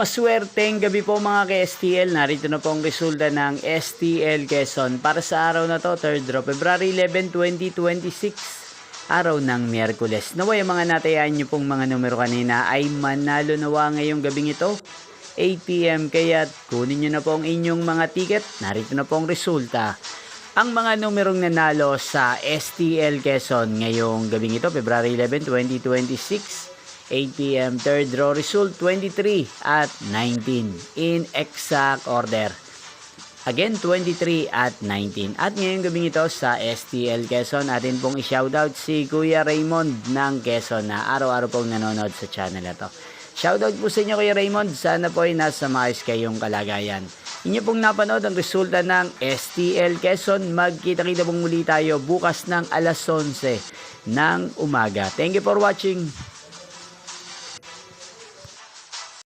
Maswerteng gabi po mga ka-STL. Narito na po ang resulta ng STL Quezon para sa araw na to, 3rd of February 11, 2026, araw ng Miyerkules. Naway ang mga natayaan nyo pong mga numero kanina ay manalo nawa ngayong gabing ito, 8 PM. Kaya kunin nyo na po ang inyong mga ticket. Narito na po ang resulta. Ang mga numerong nanalo sa STL Quezon ngayong gabing ito, February 11, 2026, 8 PM, third draw result 23 at 19 in exact order. Again, 23 at 19. At ngayong gabing ito sa STL Quezon, atin pong i-shoutout si Kuya Raymond ng Quezon na araw-araw pong nanonood sa channel na to. Shoutout po sa inyo Kuya Raymond, sana po ay nasa maayos kayong kalagayan. Inyo pong napanood ang resulta ng STL Quezon. Magkita-kita pong muli tayo bukas ng alas 11 ng umaga. Thank you for watching.